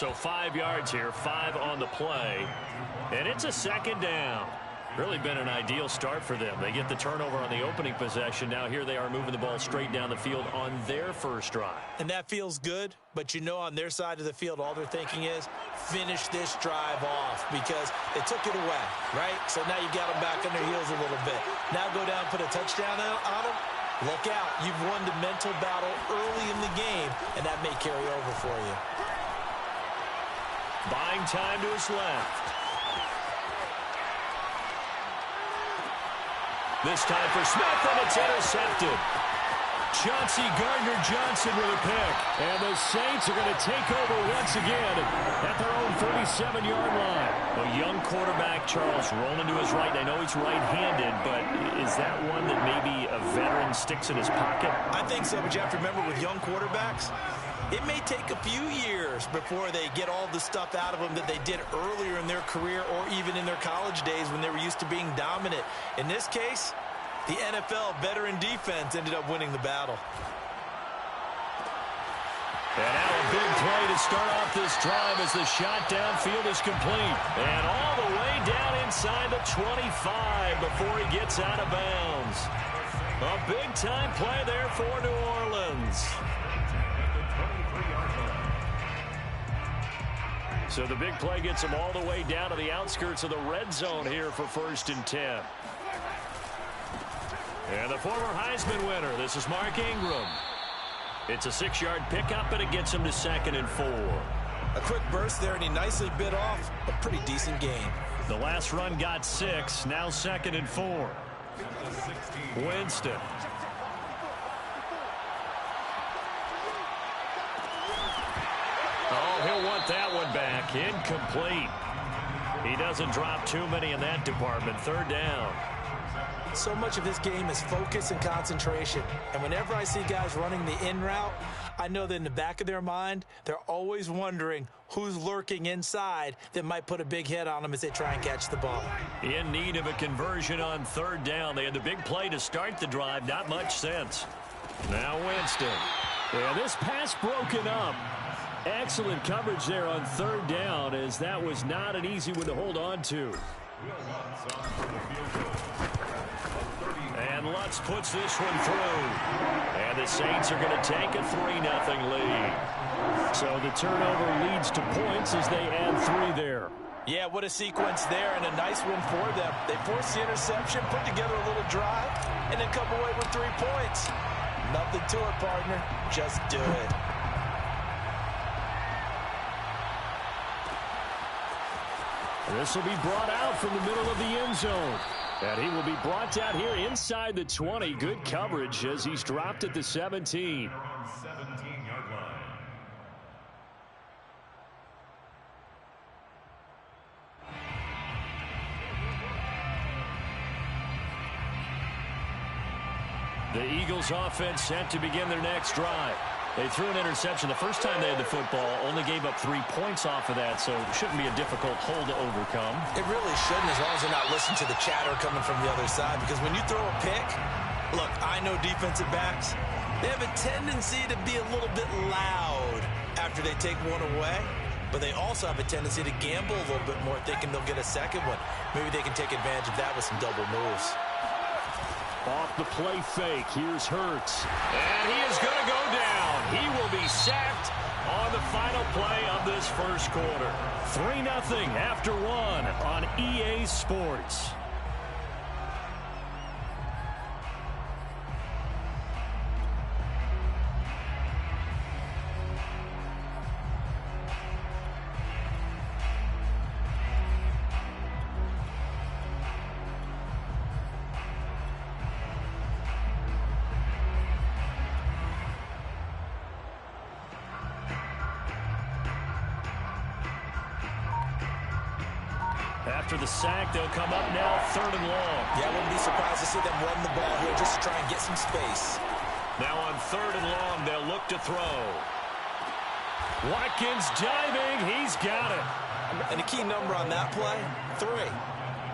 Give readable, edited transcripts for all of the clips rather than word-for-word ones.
So 5 yards here, 5 on the play. And it's a second down. Really been an ideal start for them. They get the turnover on the opening possession. Now here they are moving the ball straight down the field on their first drive. And that feels good, but you know on their side of the field, all they're thinking is finish this drive off because they took it away, right? So now you got them back on their heels a little bit. Now go down, put a touchdown on them. Look out. You've won the mental battle early in the game, and that may carry over for you. Buying time to his left. This time for Smith, and it's intercepted. Chauncey Gardner-Johnson with a pick. And the Saints are going to take over once again at their own 37-yard line. A young quarterback, Charles, rolling to his right. I know he's right-handed, but is that one that maybe a veteran sticks in his pocket? I think so, but you have to remember with young quarterbacks, it may take a few years before they get all the stuff out of them that they did earlier in their career or even in their college days when they were used to being dominant. In this case, the NFL veteran defense ended up winning the battle. And now a big play to start off this drive as the shot downfield is complete. And all the way down inside the 25 before he gets out of bounds. A big-time play there for New Orleans. So the big play gets him all the way down to the outskirts of the red zone here for 1st and 10. And the former Heisman winner, this is Mark Ingram. It's a 6-yard pickup, and it gets him to 2nd and 4. A quick burst there, and he nicely bit off a pretty decent gain. The last run got 6, now 2nd and 4. Winston. Oh, he'll want that one back. Incomplete. He doesn't drop too many in that department. 3rd down. So much of this game is focus and concentration. And whenever I see guys running the in route, I know that in the back of their mind, they're always wondering who's lurking inside that might put a big hit on them as they try and catch the ball. In need of a conversion on 3rd down. They had the big play to start the drive. Not much sense. Now Winston. Yeah, this pass broken up. Excellent coverage there on 3rd down, as that was not an easy one to hold on to. And Lutz puts this one through. And the Saints are going to take a 3-0 lead. So the turnover leads to points as they add 3 there. Yeah, what a sequence there, and a nice one for them. They forced the interception, put together a little drive, and then come away with 3 points. Nothing to it, partner. Just do it. This will be brought out from the middle of the end zone. And he will be brought down here inside the 20. Good coverage as he's dropped at the 17. The Eagles offense set to begin their next drive. They threw an interception the first time they had the football, only gave up 3 points off of that, so it shouldn't be a difficult hole to overcome. It really shouldn't, as long as they're not listening to the chatter coming from the other side, because when you throw a pick, look, I know defensive backs, they have a tendency to be a little bit loud after they take one away, but they also have a tendency to gamble a little bit more, thinking they'll get a second one. Maybe they can take advantage of that with some double moves. Off the play fake, here's Hurts. And he is going to go down. He will be sacked on the final play of this first quarter. 3-0 after 1 on EA Sports. After the sack, they'll come up now 3rd and long. Yeah, I wouldn't be surprised to see them run the ball here just to try and get some space. Now on 3rd and long, they'll look to throw. Watkins diving. He's got it. And the key number on that play, 3.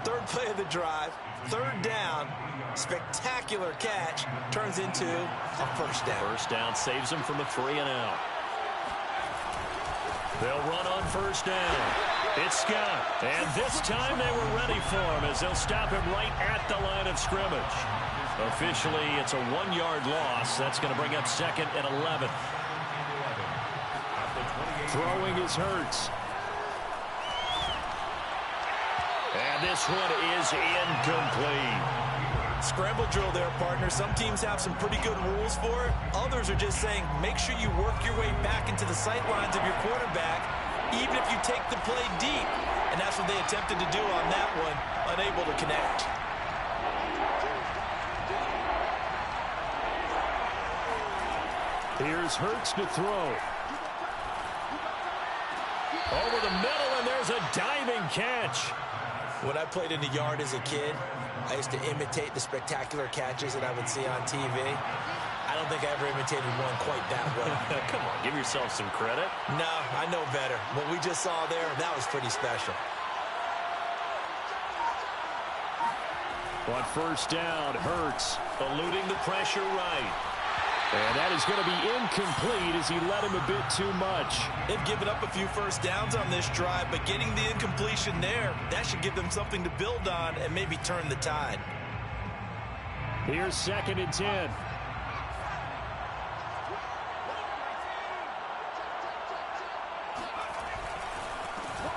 3rd play of the drive, 3rd down, spectacular catch, turns into a 1st down. 1st down saves him from a 3-and-out. They'll run on first down. It's Scott. And this time they were ready for him as they'll stop him right at the line of scrimmage. Officially, it's a 1-yard loss. That's going to bring up 2nd and 11. Throwing is Hurts. And this one is incomplete. Scramble drill there, partner. Some teams have some pretty good rules for it. Others are just saying, make sure you work your way back into the sight lines of your quarterback, even if you take the play deep. And that's what they attempted to do on that one, unable to connect. Here's Hurts to throw. Over the middle, and there's a diving catch. When I played in the yard as a kid, I used to imitate the spectacular catches that I would see on TV. I don't think I ever imitated one quite that well. Come on, give yourself some credit. No, I know better. What we just saw there, that was pretty special. On first down, Hurts eluding the pressure right. And that is going to be incomplete as he led him a bit too much. They've given up a few first downs on this drive, but getting the incompletion there, that should give them something to build on and maybe turn the tide. Here's 2nd and 10.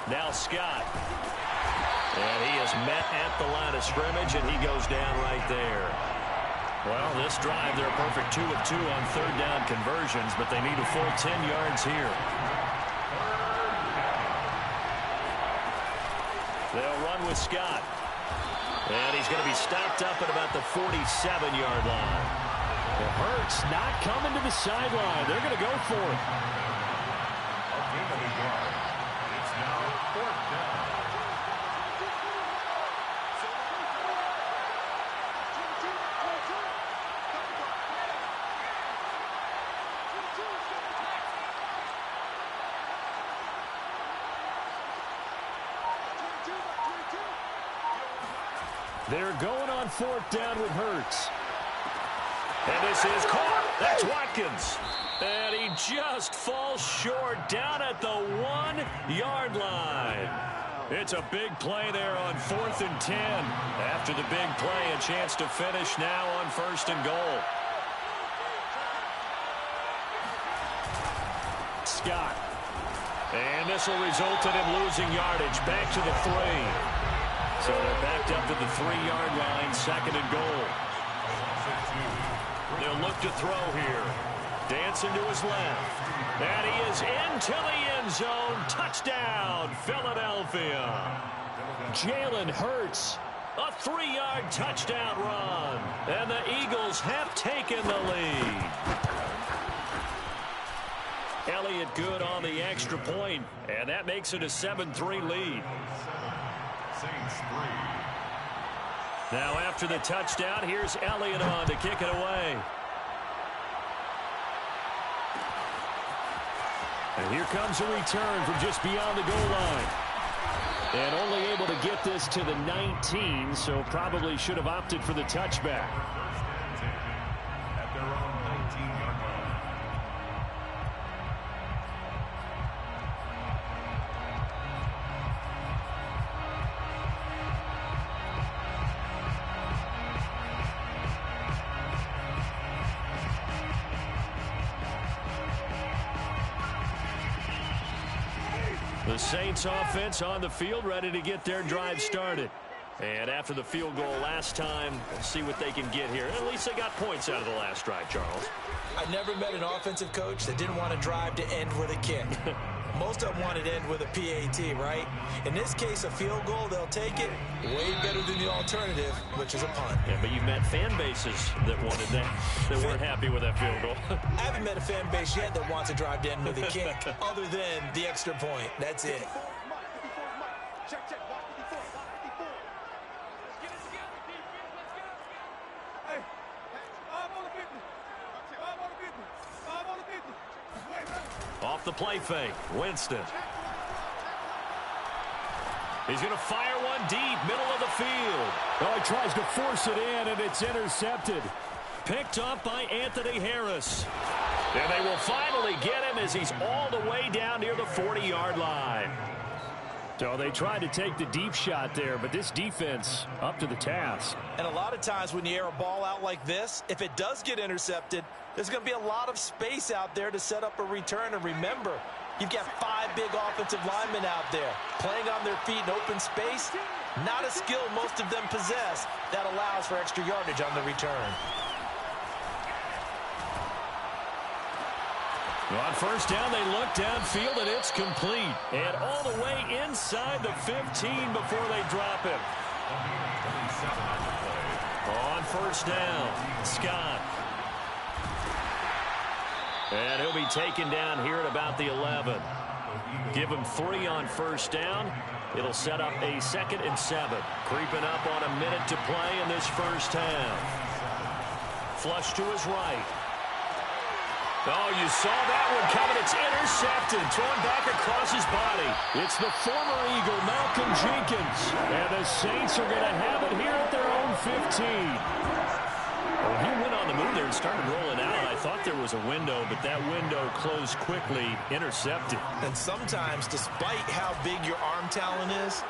Now Scott. And he is met at the line of scrimmage, and he goes down right there. Well, this drive, they're a perfect 2 of 2 on third down conversions, but they need a full 10 yards here. They'll run with Scott. And he's going to be stopped up at about the 47-yard line. Well, Hurts not coming to the sideline. They're going to go for it. It's now 4th down. They're going on 4th down with Hurts. And this is caught. That's Watkins. And he just falls short down at the 1-yard line. It's a big play there on 4th and 10. After the big play, a chance to finish now on 1st and goal. Scott. And this will result in him losing yardage. Back to the 3. So they're backed up to the 3-yard line, 2nd and goal. They'll look to throw here. Dancing to his left. And he is into the end zone. Touchdown, Philadelphia. Jalen Hurts. A 3-yard touchdown run. And the Eagles have taken the lead. Elliott good on the extra point, and that makes it a 7-3 lead. Now after the touchdown, here's Elliott on to kick it away. And here comes a return from just beyond the goal line. And only able to get this to the 19, so probably should have opted for the touchback. At their own 19-yard line. The Saints offense on the field, ready to get their drive started. And after the field goal last time, we'll see what they can get here. At least they got points out of the last drive, Charles. I never met an offensive coach that didn't want a drive to end with a kick. Most of them wanted to end with a PAT, right? In this case, a field goal, they'll take it. Way better than the alternative, which is a punt. Yeah, but you've met fan bases that wanted that, that weren't happy with that field goal. I haven't met a fan base yet that wants a drive to end with a kick, other than the extra point. That's it. Off the play fake, Winston. He's going to fire one deep, middle of the field. Oh, he tries to force it in, and it's intercepted. Picked up by Anthony Harris. And they will finally get him as he's all the way down near the 40-yard line. So they tried to take the deep shot there, but this defense up to the task. And a lot of times when you air a ball out like this, if it does get intercepted, there's going to be a lot of space out there to set up a return. And remember, you've got 5 big offensive linemen out there playing on their feet in open space. Not a skill most of them possess that allows for extra yardage on the return. On first down, they look downfield, and it's complete. And all the way inside the 15 before they drop him. On first down, Scott. And he'll be taken down here at about the 11. Give him 3 on first down. It'll set up a 2nd and 7. Creeping up on a minute to play in this first half. Flush to his right. Oh, you saw that one coming. It's intercepted. Thrown back across his body. It's the former Eagle, Malcolm Jenkins. And the Saints are going to have it here at their own 15. Well, he went on the move there and started rolling out. I thought there was a window, but that window closed quickly, intercepted. And sometimes, despite how big your arm talent is,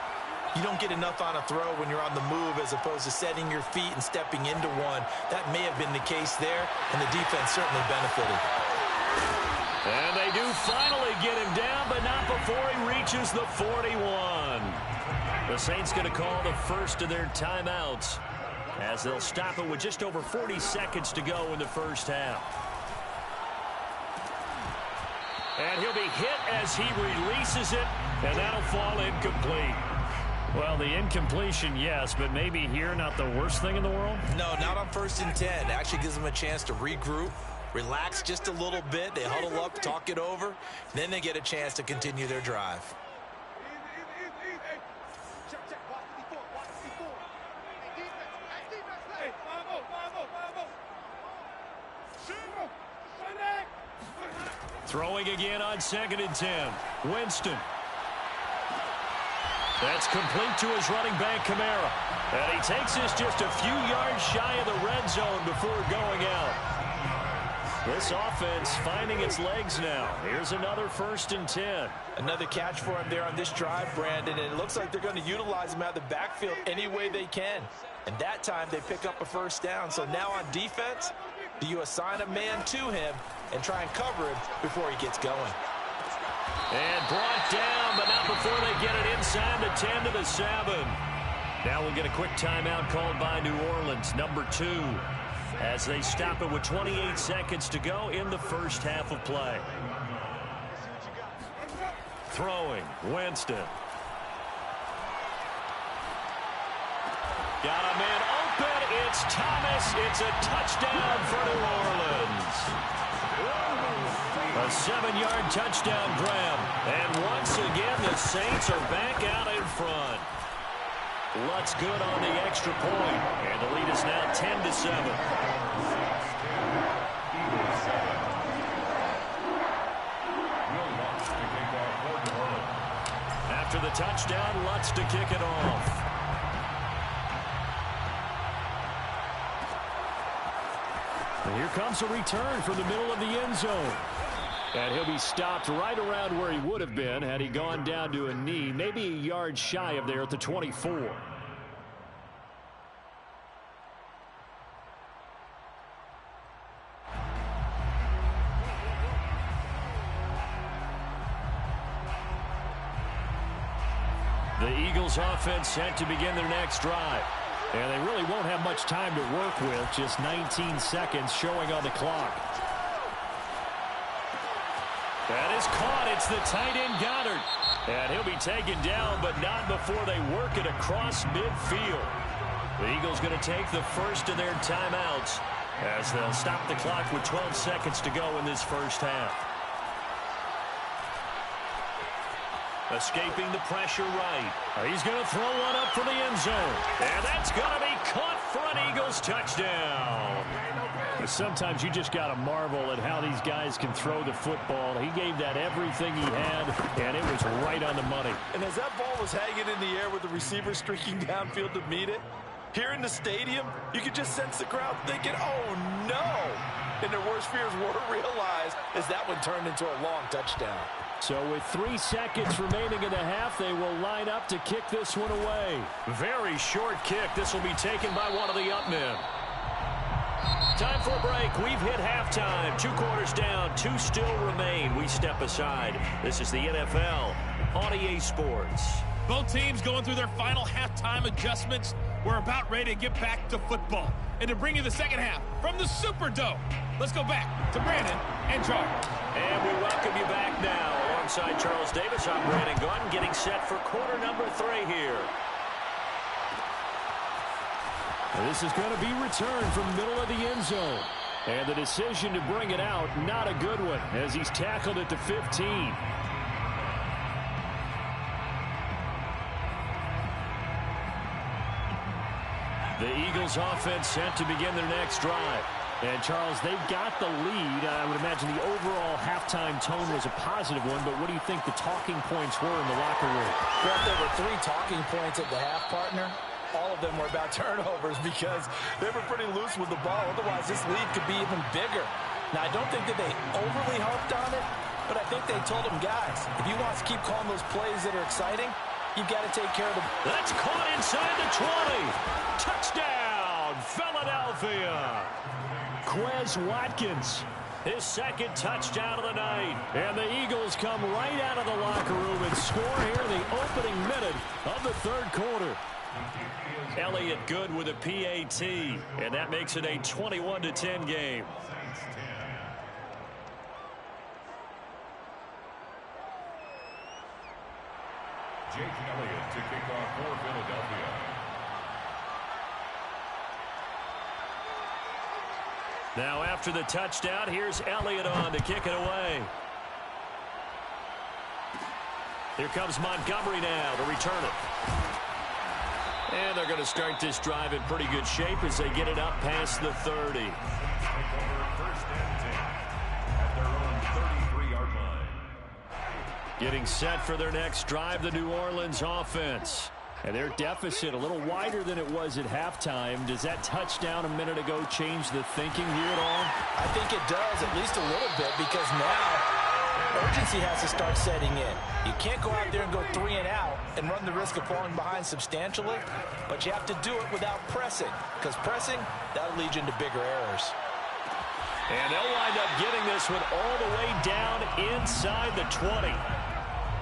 you don't get enough on a throw when you're on the move as opposed to setting your feet and stepping into one. That may have been the case there, and the defense certainly benefited. And they do finally get him down, but not before he reaches the 41. The Saints going to call the first of their timeouts as they'll stop it with just over 40 seconds to go in the first half. And he'll be hit as he releases it, and that'll fall incomplete. Well, the incompletion, yes, but maybe here not the worst thing in the world? No, not on 1st and 10. It actually gives them a chance to regroup, relax just a little bit. They huddle up, talk it over. Then they get a chance to continue their drive. Throwing again on 2nd and 10. Winston. That's complete to his running back, Kamara. And he takes this just a few yards shy of the red zone before going out. This offense finding its legs now. Here's another 1st and 10. Another catch for him there on this drive, Brandon, and it looks like they're going to utilize him out of the backfield any way they can. And that time they pick up a first down. So now on defense, do you assign a man to him and try and cover him before he gets going? And brought down, but not before they get it inside the 10 to the 7. Now we'll get a quick timeout called by New Orleans, number 2, as they stop it with 28 seconds to go in the first half of play. Throwing, Winston. Got a man open. It's Thomas. It's a touchdown for New Orleans. A 7-yard touchdown grab. And once again, the Saints are back out in front. Lutz good on the extra point. And the lead is now 10 to 7. After the touchdown, Lutz to kick it off. And here comes a return from the middle of the end zone. And he'll be stopped right around where he would have been had he gone down to a knee, maybe a yard shy of there at the 24. The Eagles offense set to begin their next drive. And they really won't have much time to work with, just 19 seconds showing on the clock. That is caught. It's the tight end Goddard. And he'll be taken down, but not before they work it across midfield. The Eagles going to take the first of their timeouts as they'll stop the clock with 12 seconds to go in this first half. Escaping the pressure right. He's going to throw one up for the end zone. And that's going to be caught for an Eagles touchdown. Sometimes you just got to marvel at how these guys can throw the football. He gave that everything he had, and it was right on the money. And as that ball was hanging in the air with the receiver streaking downfield to meet it, here in the stadium, you could just sense the crowd thinking, oh, no. and their worst fears were realized as that one turned into a long touchdown. So with 3 seconds remaining in the half, they will line up to kick this one away. Very short kick. This will be taken by one of the up men. Time for a break. We've hit halftime. 2 quarters down. 2 still remain. We step aside. This is the NFL on EA Sports. Both teams going through their final halftime adjustments. We're about ready to get back to football. And to bring you the second half from the Superdome, let's go back to Brandon and Charles. And we welcome you back now. Alongside Charles Davis, I'm Brandon Gunn, getting set for quarter number 3 here. This is going to be returned from middle of the end zone. And the decision to bring it out, not a good one, as he's tackled at the 15. The Eagles offense set to begin their next drive. And, Charles, they've got the lead. I would imagine the overall halftime tone was a positive one, but what do you think the talking points were in the locker room? Well, there were 3 talking points at the half, partner. All of them were about turnovers because they were pretty loose with the ball. Otherwise, this lead could be even bigger. Now, I don't think that they overly harped on it, but I think they told them, guys, if you want to keep calling those plays that are exciting, you've got to take care of them. That's caught inside the 20. Touchdown, Philadelphia. Quez Watkins, his second touchdown of the night. And the Eagles come right out of the locker room and score here in the opening minute of the 3rd quarter. Elliott good with a PAT, and that makes it a 21-10 game. Jake Elliott to kick off for Philadelphia. Now after the touchdown, here's Elliott on to kick it away. Here comes Montgomery now to return it. And they're going to start this drive in pretty good shape as they get it up past the 30. First and 10 at their own 33-yard line. Getting set for their next drive, the New Orleans offense. And their deficit a little wider than it was at halftime. Does that touchdown a minute ago change the thinking here at all? I think it does, at least a little bit, because now urgency has to start setting in. You can't go out there and go 3 and out and run the risk of falling behind substantially, but you have to do it without pressing, because pressing, that'll lead you into bigger errors. And they'll wind up getting this one all the way down inside the 20.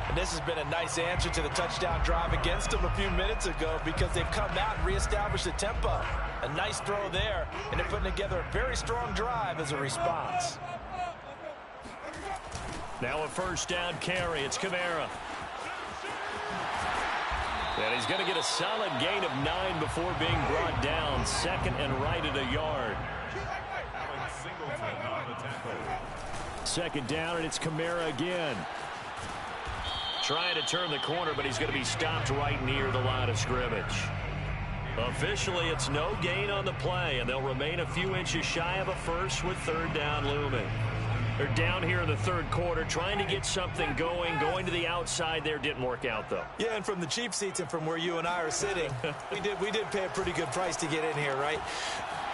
And this has been a nice answer to the touchdown drive against them a few minutes ago because they've come out and reestablished the tempo. A nice throw there, and they're putting together a very strong drive as a response. Now a first down carry. It's Kamara. And he's going to get a solid gain of 9 before being brought down. 2nd and right at a yard. Singleton on the tackle. 2nd down, and it's Kamara again. Trying to turn the corner, but he's going to be stopped right near the line of scrimmage. Officially, it's no gain on the play, and they'll remain a few inches shy of a first with 3rd down looming. They're down here in the 3rd quarter, trying to get something going. Going to the outside there didn't work out, though. Yeah, and from the cheap seats and from where you and I are sitting, we did pay a pretty good price to get in here, right?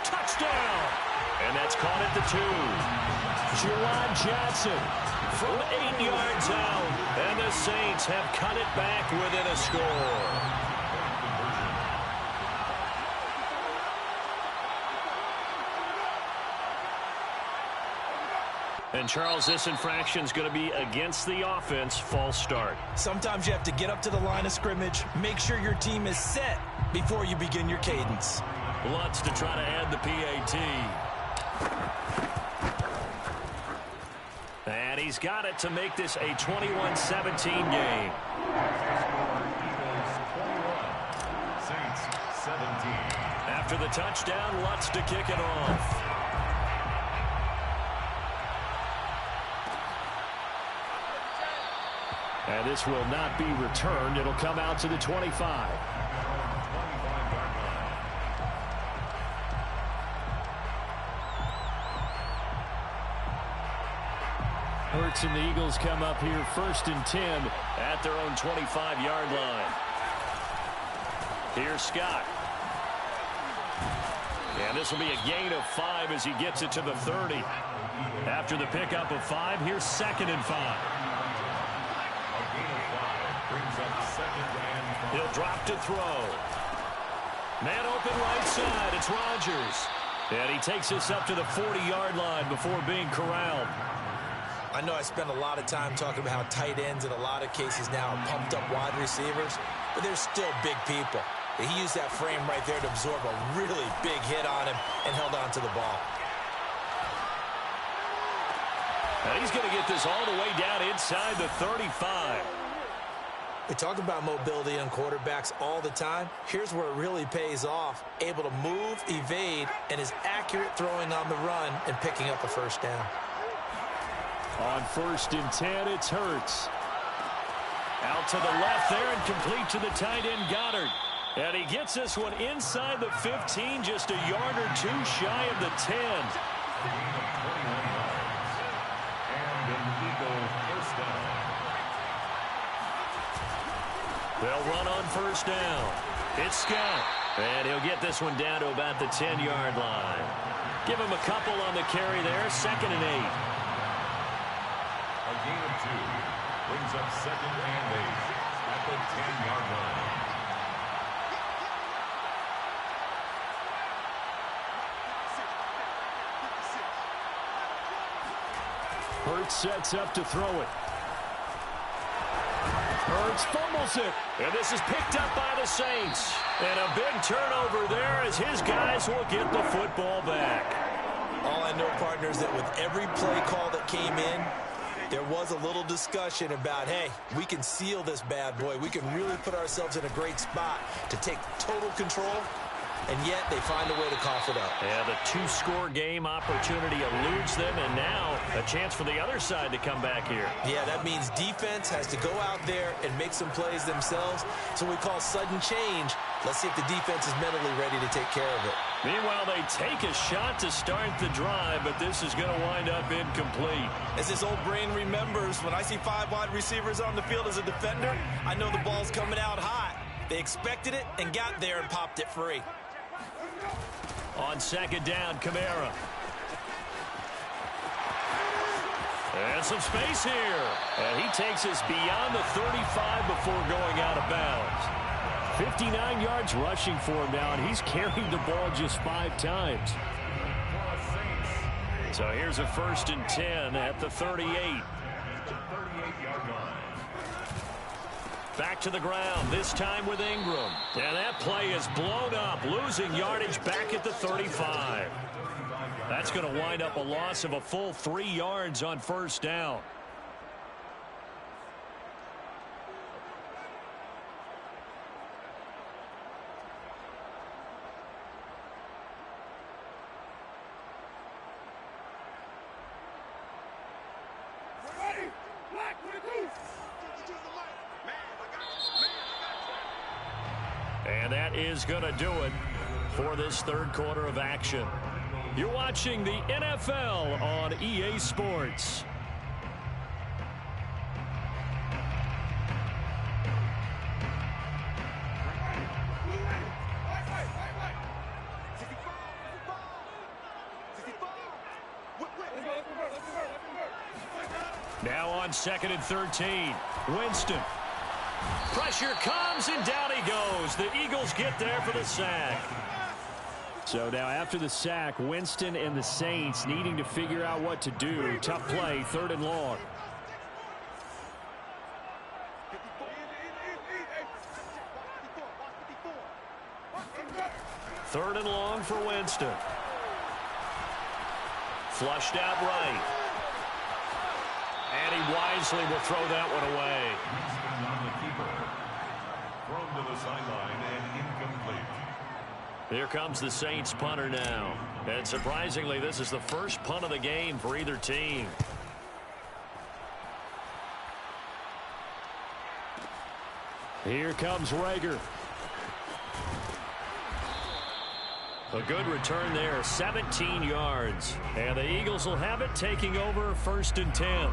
Touchdown! And that's caught at the 2. Juwan Johnson from 8 yards out. And the Saints have cut it back within a score. And, Charles, this infraction is going to be against the offense. False start. Sometimes you have to get up to the line of scrimmage, make sure your team is set before you begin your cadence. Lutz to try to add the PAT. And he's got it to make this a 21-17 game. Saints 17. After the touchdown, Lutz to kick it off. And this will not be returned. It'll come out to the 25. Hurts and the Eagles come up here 1st and 10 at their own 25-yard line. Here's Scott. And this will be a gain of 5 as he gets it to the 30. After the pickup of 5, here's 2nd and 5. A gain of 5 brings up 2nd and 5. He'll drop to throw. Man open right side. It's Rodgers. And he takes this up to the 40-yard line before being corralled. I know I spend a lot of time talking about how tight ends in a lot of cases now are pumped up wide receivers, but they're still big people. He used that frame right there to absorb a really big hit on him and held on to the ball. And he's going to get this all the way down inside the 35. We talk about mobility on quarterbacks all the time. Here's where it really pays off. Able to move, evade, and is accurate throwing on the run and picking up a first down. On 1st and 10, it's Hurts. Out to the left there and complete to the tight end Goddard. And he gets this one inside the 15, just a yard or 2 shy of the 10. And an Eagle first down. They'll run on 1st down. It's Scott. And he'll get this one down to about the 10-yard line. Give him a couple on the carry there. 2nd and 8. A gain of 2 brings up 2nd and 8 at the 10-yard line. Hurts sets up to throw it. Hurts fumbles it. And this is picked up by the Saints. And a big turnover there as his guys will get the football back. All I know, partners, that with every play call that came in, there was a little discussion about, hey, we can seal this bad boy. We can really put ourselves in a great spot to take total control, and yet they find a way to cough it up. Yeah, the 2-score game opportunity eludes them, and now a chance for the other side to come back here. Yeah, that means defense has to go out there and make some plays themselves. So we call sudden change. Let's see if the defense is mentally ready to take care of it. Meanwhile, they take a shot to start the drive, but this is going to wind up incomplete. As this old brain remembers, when I see 5 wide receivers on the field as a defender, I know the ball's coming out hot. They expected it and got there and popped it free. On 2nd down, Kamara. And some space here. And he takes us beyond the 35 before going out of bounds. 59 yards rushing for him now, and he's carried the ball just 5 times. So here's a 1st and 10 at the 38. 38-yard line. Back to the ground, this time with Ingram. And that play is blown up, losing yardage back at the 35. That's going to wind up a loss of a full 3 yards on 1st down. And that is going to do it for this 3rd quarter of action. You're watching the NFL on EA Sports. Now on 2nd and 13, Winston. Pressure comes, and down he goes. The Eagles get there for the sack. So now after the sack, Winston and the Saints needing to figure out what to do. Tough play, 3rd and long. Third and long for Winston. Flushed out right. And he wisely will throw that one away. On the keeper. Thrown to the sideline and incomplete. Here comes the Saints punter now. And surprisingly, this is the first punt of the game for either team. Here comes Rager. A good return there, 17 yards. And the Eagles will have it, taking over 1st and 10.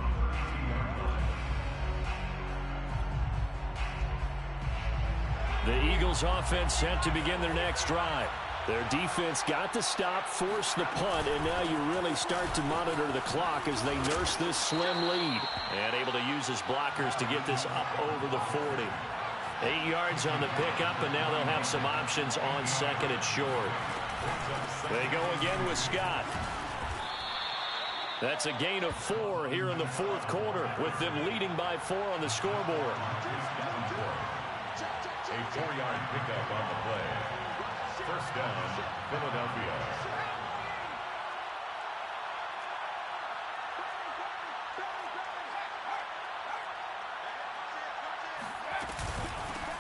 The Eagles offense set to begin their next drive. Their defense got the stop, forced the punt, and now you really start to monitor the clock as they nurse this slim lead. And able to use his blockers to get this up over the 40. 8 yards on the pickup, and now they'll have some options on second and short. They go again with Scott. That's a gain of 4 here in the fourth quarter, with them leading by 4 on the scoreboard. A 4-yard pickup on the play. First down, Philadelphia.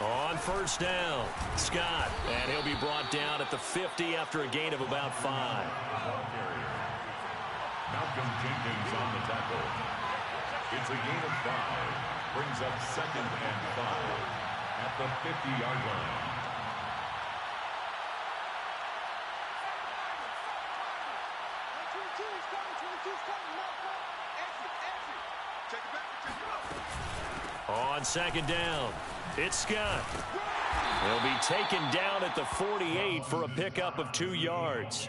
On first down, Scott, and he'll be brought down at the 50 after a gain of about 5. Malcolm Jenkins on the tackle. It's a gain of 5. Brings up 2nd and 5 at the 50-yard line. On second down, it's Scott. He'll be taken down at the 48 for a pickup of 2 yards.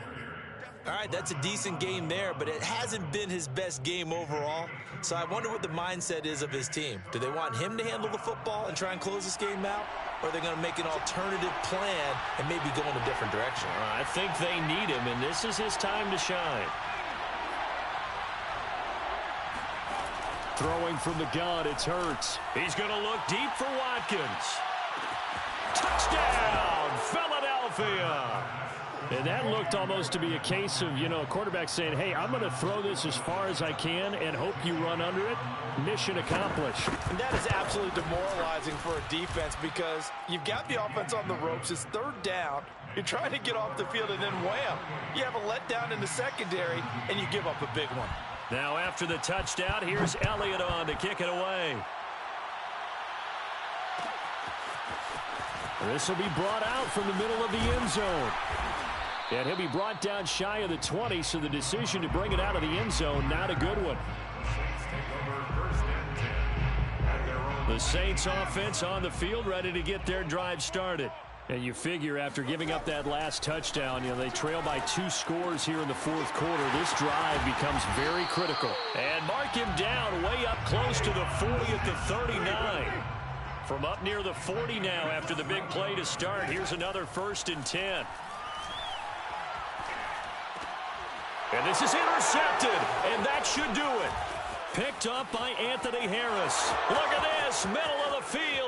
All right, that's a decent game there, but it hasn't been his best game overall. So I wonder what the mindset is of his team. Do they want him to handle the football and try and close this game out? Or are they going to make an alternative plan and maybe go in a different direction? I think they need him, and this is his time to shine. Throwing from the gun, it's Hurts. He's going to look deep for Watkins. Touchdown, Philadelphia! And that looked almost to be a case of, a quarterback saying, hey, I'm going to throw this as far as I can and hope you run under it. Mission accomplished. And that is absolutely demoralizing for a defense because you've got the offense on the ropes. It's third down. You're trying to get off the field, and then wham, you have a letdown in the secondary, and you give up a big one. Now after the touchdown, here's Elliott on to kick it away. This will be brought out from the middle of the end zone. And he'll be brought down shy of the 20, so the decision to bring it out of the end zone, not a good one. The Saints offense on the field, ready to get their drive started. And you figure after giving up that last touchdown, they trail by 2 scores here in the fourth quarter. This drive becomes very critical. And mark him down way up close to the 40 at the 39. From up near the 40 now after the big play to start, here's another 1st and 10. And this is intercepted, and that should do it. Picked up by Anthony Harris. Look at this, middle of the field.